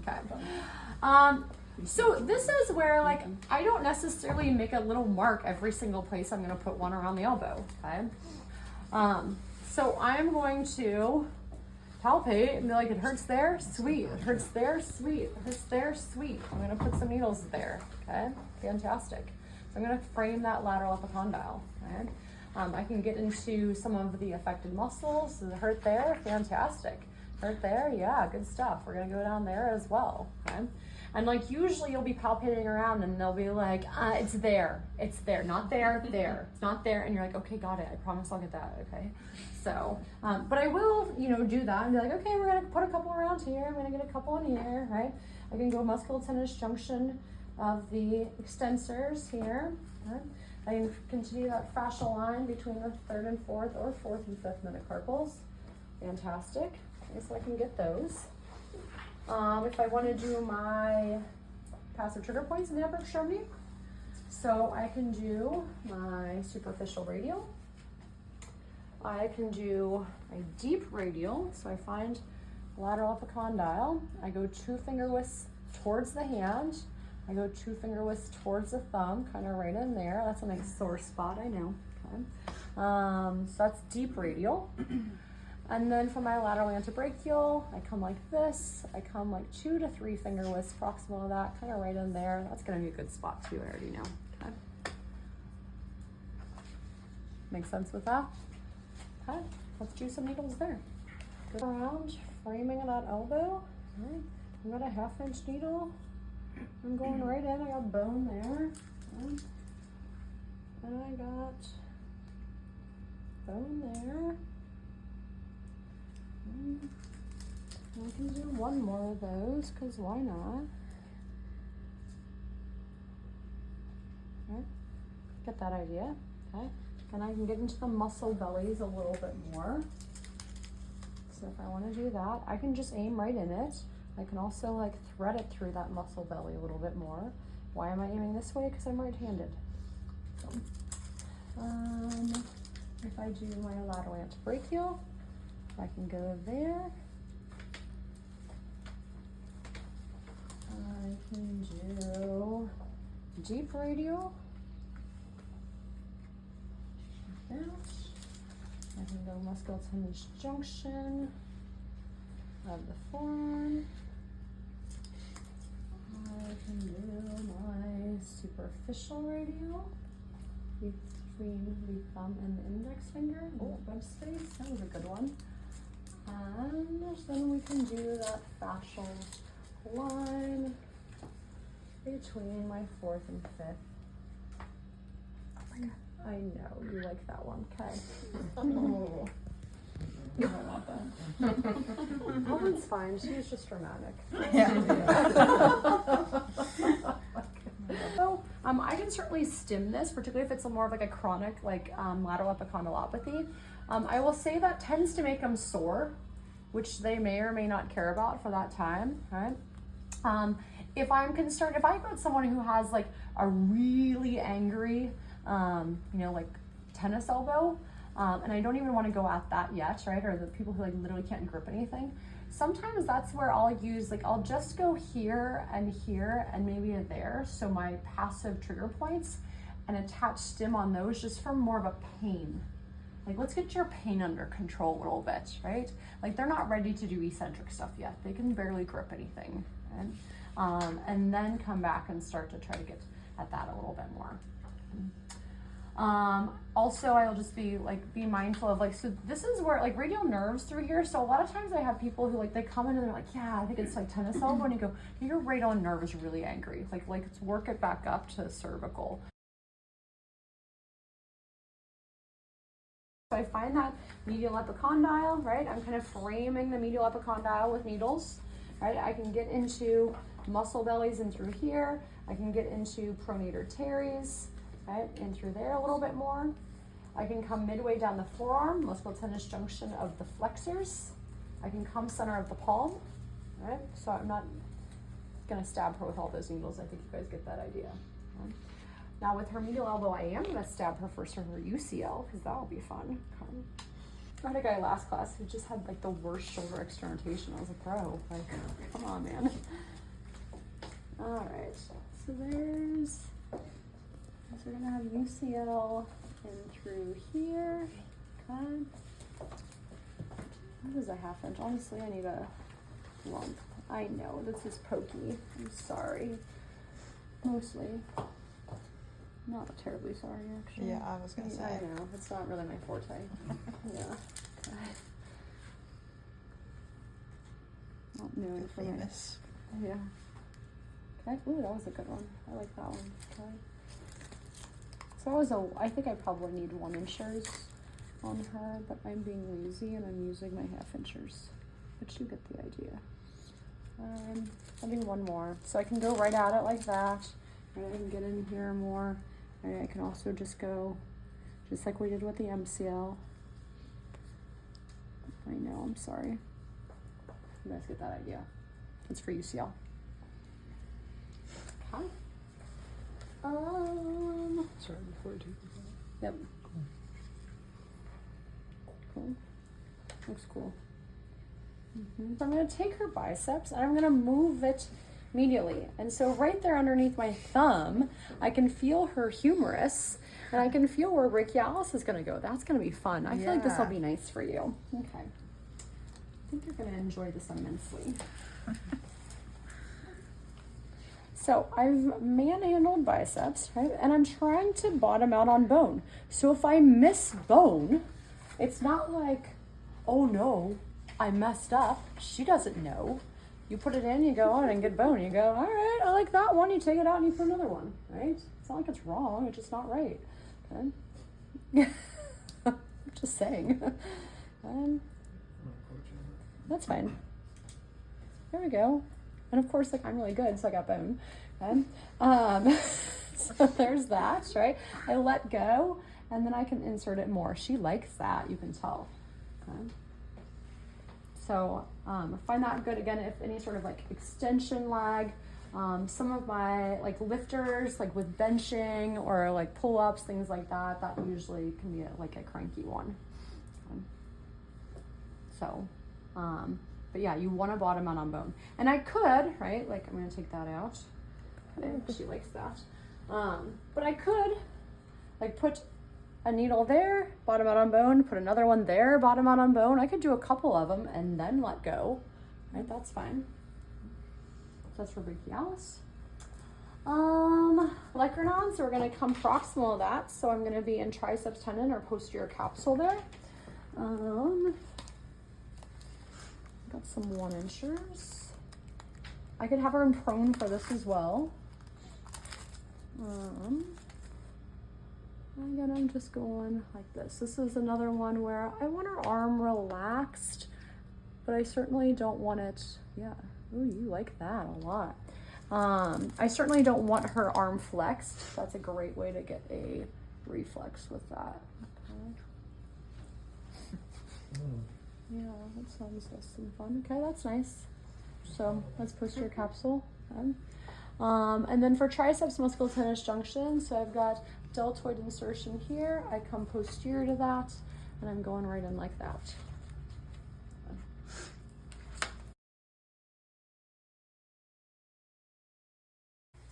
Okay. So this is where, like, I don't necessarily make a little mark every single place I'm going to put one around the elbow, okay? So I'm going to palpate and be like, it hurts there, sweet. It hurts there, sweet. It hurts there, sweet. I'm going to put some needles there, okay? Fantastic. So I'm going to frame that lateral epicondyle, okay? I can get into some of the affected muscles. Does it hurt there? Fantastic. Hurt there? Yeah, good stuff. We're going to go down there as well, okay? And like usually you'll be palpating around and they'll be like, it's there, not there, there, it's not there. And you're like, okay, got it. I promise I'll get that, okay? So, but I will, do that and be like, okay, we're gonna put a couple around here. I'm gonna get a couple in here, right? I can go musculotendinous junction of the extensors here. Right? I can continue that fascial line between the third and fourth or fourth and fifth metacarpals. Fantastic. Okay, so I can get those. If I want to do my passive trigger points in the upper extremity, so I can do my superficial radial. I can do a deep radial, so I find lateral epicondyle. I go 2 finger widths towards the hand. I go 2 finger widths towards the thumb, kind of right in there. That's a nice sore spot, I know. Okay. So that's deep radial. And then for my lateral antebrachial, I come like this. I come like 2 to 3 finger widths proximal to that, kind of right in there. That's gonna be a good spot too, I already know. Okay. Make sense with that? Okay, let's do some needles there. Go around, framing of that elbow. All right. I've got a 1/2 inch needle. I'm going right in, I got bone there. Okay. And I got bone there. I can do one more of those, because why not? Okay. Get that idea, okay? And I can get into the muscle bellies a little bit more. So if I want to do that, I can just aim right in it. I can also like thread it through that muscle belly a little bit more. Why am I aiming this way? Because I'm right-handed. So, if I do my lateral antebrachial, I can go there. I can do deep radial. Like that. I can go musculotendinous junction of the forearm. I can do my superficial radial between the thumb and the index finger. Oh, web space, that was a good one. And then we can do that fascial line between my fourth and fifth. Oh my God. I know, you like that one, okay. Oh. I don't want that. That one's fine, she was just dramatic. Yeah. So, I can certainly stim this, particularly if it's more of like a chronic, like lateral epicondylopathy. I will say that tends to make them sore, which they may or may not care about for that time, right? If I'm concerned, if I've got someone who has like a really angry, like tennis elbow, and I don't even want to go at that yet, right? Or the people who like literally can't grip anything. Sometimes that's where I'll use, like I'll just go here and maybe there. So my passive trigger points, and attach stim on those just for more of a pain. Like, let's get your pain under control a little bit, right? Like, they're not ready to do eccentric stuff yet. They can barely grip anything, right? And then come back and start to try to get at that a little bit more. Also, I'll just be mindful of so this is where like radial nerves through here. So a lot of times I have people who they come in and they're like, yeah, I think it's like tennis elbow, and you go, your radial nerve is really angry. Like let's work it back up to cervical. So I find that medial epicondyle, right? I'm kind of framing the medial epicondyle with needles, right? I can get into muscle bellies and through here. I can get into pronator teres, right? And through there a little bit more. I can come midway down the forearm, musculotendinous junction of the flexors. I can come center of the palm, right? So I'm not gonna stab her with all those needles. I think you guys get that idea. Right? Now with her medial elbow, I am gonna stab her first from her UCL, because that'll be fun. I had a guy last class who just had the worst shoulder externalization. I was like, bro, come on, man. All right, so there's, so we're gonna have UCL in through here, okay. This is a 1/2 inch. Honestly, I need a lump. I know, this is pokey. I'm sorry. Mostly. Not terribly sorry, actually. Yeah, I was gonna say. I know, it's not really my forte. Yeah. Okay. Not known for famous. Yeah. Okay. Ooh, that was a good one. I like that one. Okay. So I think I probably need 1 inchers on her, but I'm being lazy and I'm using my 1/2 inchers. But you get the idea. I'll do 1 more. So I can go right at it like that. Right, I can get in here more. Right, I can also just go, just like we did with the MCL. I know, I'm sorry. You guys get that idea. It's for UCL. Okay. Sorry, before you take this out. Yep. Cool. Looks cool. So I'm going to take her biceps and I'm going to move it medially. And so right there underneath my thumb, I can feel her humerus and I can feel where brachialis is going to go. That's going to be fun. I feel like this will be nice for you. Okay. I think you're going to enjoy this immensely. So I've manhandled biceps, right? And I'm trying to bottom out on bone. So if I miss bone, it's not like, oh no, I messed up. She doesn't know. You put it in, you go, oh, I didn't get bone. You go, all right, I like that one. You take it out and you put another one, right? It's not like it's wrong. It's just not right. Okay? Just saying. That's fine. There we go. And of course, like, I'm really good, so I got bone. Okay? So there's that, right? I let go, and then I can insert it more. She likes that, you can tell. Okay? So I find that good. Again, if any sort of like extension lag, some of my like lifters, like with benching or like pull-ups, things like that, that usually can be like a cranky one. So, but yeah, you want to bottom out on bone. And I could, right, like I'm going to take that out. Okay, she likes that. But I could like put a needle there, bottom out on bone, put another one there, bottom out on bone. I could do a couple of them and then let go, right? That's fine. So that's for brachialis. Olecranon, so we're gonna come proximal to that. So I'm gonna be in triceps tendon or posterior capsule there. Got some 1 inchers. I could have her in prone for this as well. Again, I'm just going like this. This is another one where I want her arm relaxed, but I certainly don't want it, yeah. Ooh, you like that a lot. I certainly don't want her arm flexed. That's a great way to get a reflex with that. Okay. Yeah, that sounds like some fun. Okay, that's nice. So let's posterior capsule. Okay. And then for triceps musculotendinous junction, so I've got deltoid insertion here. I come posterior to that, and I'm going right in like that.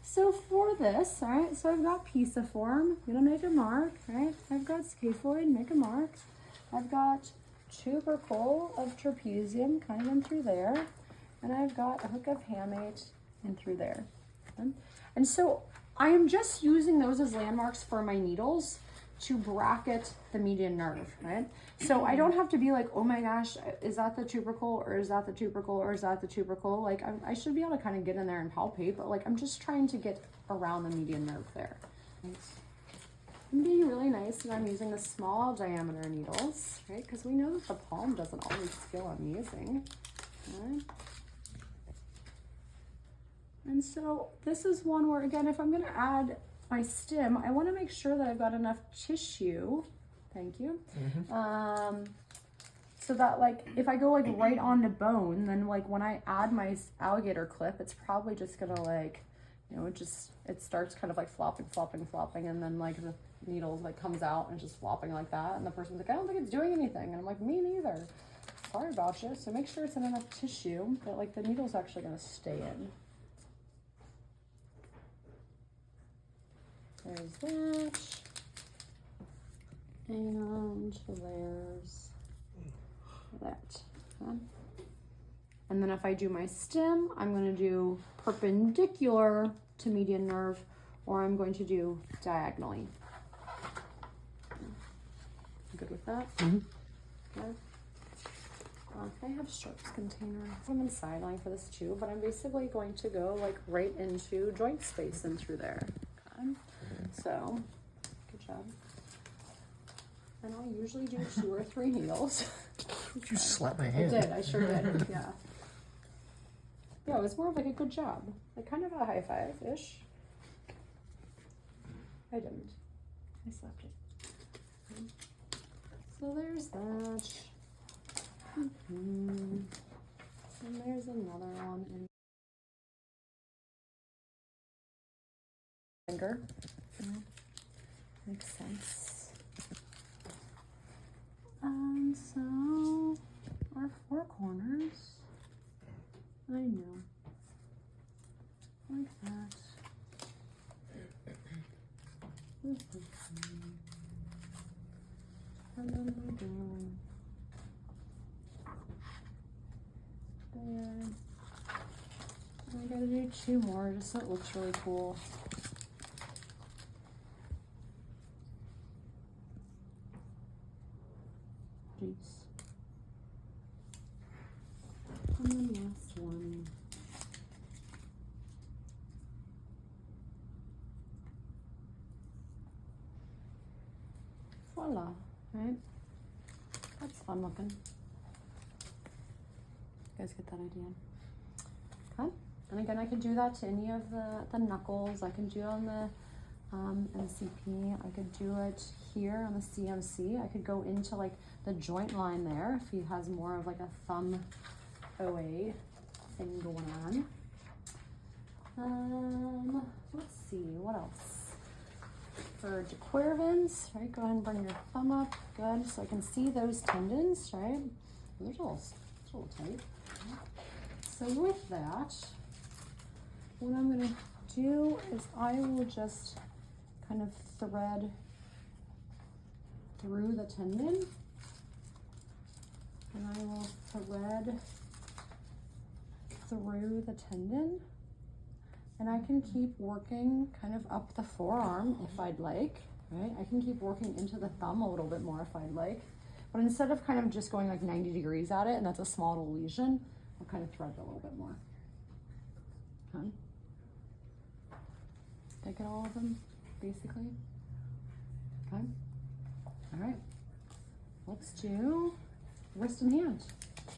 So for this, all right, so I've got pisiform, I'm gonna make a mark, right? I've got scaphoid, make a mark. I've got tubercle of trapezium kind of in through there, and I've got a hook of hamate in through there. Okay? And so I am just using those as landmarks for my needles to bracket the median nerve, right? So I don't have to be like, oh my gosh, is that the tubercle, or is that the tubercle, or is that the tubercle? Like I should be able to kind of get in there and palpate, but like I'm just trying to get around the median nerve there. And being really nice, and I'm using the small diameter needles, right? Because we know that the palm doesn't always feel amazing, right? And so this is one where, again, if I'm going to add my stim, I want to make sure that I've got enough tissue. Thank you. So that like if I go like right onto bone, then like when I add my alligator clip, it's probably just gonna like, you know, it starts kind of like flopping, and then like the needle like comes out and it's just flopping like that, and the person's like, I don't think it's doing anything, and I'm like, me neither. Sorry about you. So make sure it's in enough tissue that like the needle's actually gonna stay in. there's that. And there's that. Okay. And then if I do my stem, I'm going to do perpendicular to median nerve, or I'm going to do diagonally. Good with that? Mm-hmm. Okay. I have Sharps container. I'm in sideline for this too, but I'm basically going to go like right into joint space and through there. Okay. So, good job. And I usually do 2 or 3 needles. You slapped my I hand. did, I sure did, yeah. Yeah, it was more of like a good job. Like kind of a high five-ish. I didn't. I slapped it. So there's that. And there's another one in finger. Makes sense. And so our 4 corners, I know, like that. And then we go there. I gotta do 2 more just so it looks really cool. Jeez. And then last one. Voila, right? That's fun looking. You guys get that idea? Okay, and again, I could do that to any of the knuckles. I can do it on the MCP. I could do it here on the CMC. I could go into like the joint line there if he has more of like a thumb OA thing going on. Let's see, what else? For Quervins, right? Go ahead and bring your thumb up. Good, so I can see those tendons, right? They're a little tight. So with that, what I'm gonna do is I will just kind of thread through the tendon, and I will thread through the tendon, and I can keep working kind of up the forearm if I'd like, right? I can keep working into the thumb a little bit more if I'd like, but instead of kind of just going like 90 degrees at it, and that's a small little lesion, I'll kind of thread a little bit more. Okay. Did I get all of them, basically? Okay. All right. Let's do wrist and hand.